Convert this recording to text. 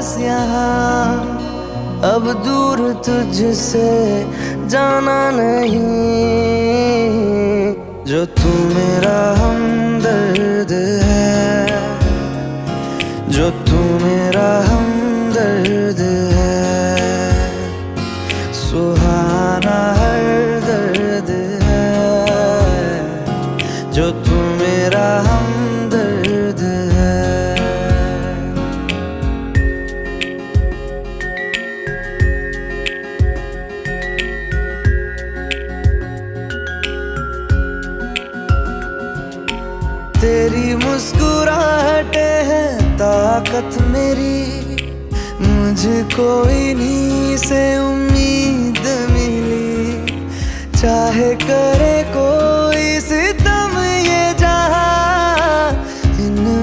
बस यहाँ, अब दूर तुझसे जाना नहीं। जो तू मेरा हमदर्द है, जो तू मेरा हमदर्द है, सुहाना हर दर्द है, जो तू मेरा हमदर्द है। तेरी मुस्कुराहटें हैं ताकत मेरी, मुझको इन्हीं से उम्मीद मिली। चाहे करे को